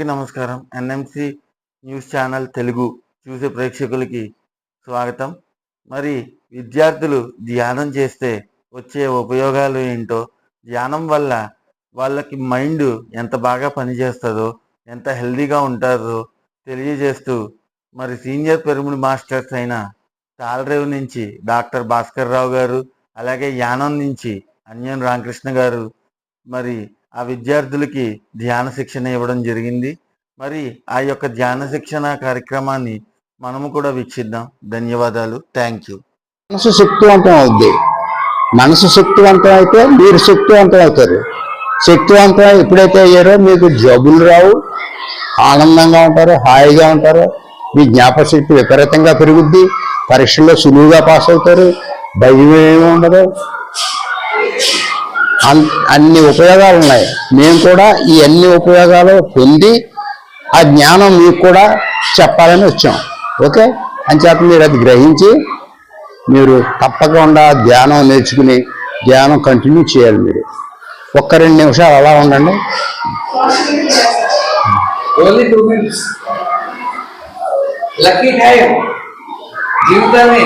అందరికీ నమస్కారం. NMC news channel Telugu చూసే ప్రేక్షకులకి స్వాగతం. మరి విద్యార్థులు ధ్యానం చేస్తే వచ్చే ఉపయోగాలు ఏంటో, ధ్యానం వల్ల వాళ్ళకి మైండ్ ఎంత బాగా పనిచేస్తుందో, ఎంత హెల్దీగా ఉంటారో తెలియజేస్తూ మరి సీనియర్ పిరమిడ్ మాస్టర్స్ అయిన తాళరేవు నుంచి డాక్టర్ భాస్కర్ రావు గారు, అలాగే యానం నుంచి అన్యం రామకృష్ణ గారు మరి ఆ విద్యార్థులకి ధ్యాన శిక్షణ ఇవ్వడం జరిగింది. మరి ఆ యొక్క ధ్యాన శిక్షణ కార్యక్రమాన్ని మనము కూడా వీక్షిద్దాం. ధన్యవాదాలు. Thank you. మనసు శక్తివంతం అవుద్ది. మనసు శక్తివంతం అయితే మీరు శక్తివంతం అవుతారు. శక్తివంతం ఎప్పుడైతే అయ్యారో మీకు జబ్బులు రావు, ఆనందంగా ఉంటారు, హాయిగా ఉంటారు. మీ జ్ఞాపకశక్తి విపరీతంగా పెరుగుద్ది. పరీక్షల్లో సులువుగా పాస్ అవుతారు. భయం ఏమి ఉండదు. అన్ని ఉపయోగాలు ఉన్నాయి. మేము కూడా ఈ అన్ని ఉపయోగాలు పొంది ఆ జ్ఞానం మీకు కూడా చెప్పాలని వచ్చాం. ఓకే, అంచేత మీరు అది గ్రహించి మీరు తప్పకుండా ధ్యానం నేర్చుకుని ధ్యానం కంటిన్యూ చేయాలి. మీరు ఒక్క 2 నిమిషాలు అలా ఉండండి. Only 2 minutes. Lucky time. జీవితాన్ని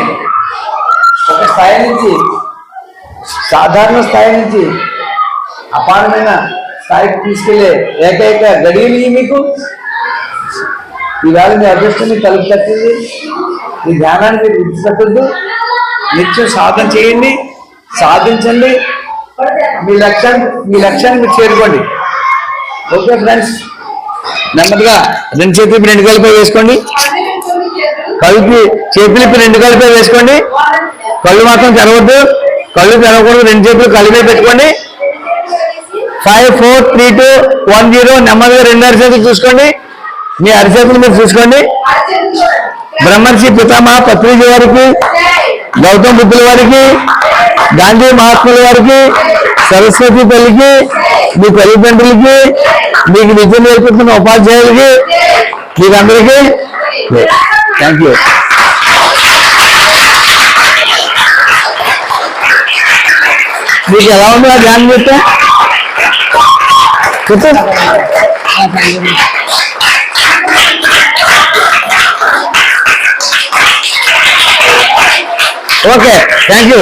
ఒక స్థాయి నుంచి, సాధారణ స్థాయి నుంచి అపారమైన స్థాయికి తీసుకెళ్లే ఏకైక గడియలు మీకు. ఈవేళ మీ అదృష్టం మీకు తలుపు తట్టింది. మీ ధ్యానాన్ని మీరు విడిచిపెట్టద్దు. నిత్యం సాధన చేయండి, సాధించండి. మీ లక్ష్యాన్ని మీరు చేరుకోండి. ఓకే ఫ్రెండ్స్, నెమ్మదిగా 2 చేతులు 2 కాళ్ళపై వేసుకోండి. కళ్ళుకి చేతులు 2 కాళ్ళపై వేసుకోండి. కళ్ళు మాత్రం తెరవద్దు. కళ్ళు తెరవకూడదు. 2 చేతులు కళ్ళపై పెట్టుకోండి. 5, 4, 3, 2, 1, 0. నెమ్మదిగా 2 అరిచేతులు చూసుకోండి. మీ అరిచేతులు మీరు చూసుకోండి. బ్రహ్మర్షి పితామహ పత్రిజీ వారికి, గౌతమ బుద్ధుల వారికి, గాంధీ మహాత్ముల వారికి, సరస్వతి తల్లికి, మీ తల్లిదండ్రులకి, మీకు విద్య నేర్పుతున్న ఉపాధ్యాయులకి, మీరందరికీ థ్యాంక్ యూ. మీకు ఎలా ఉంది ఆ ధ్యానం చెప్తే? Okay, thank you.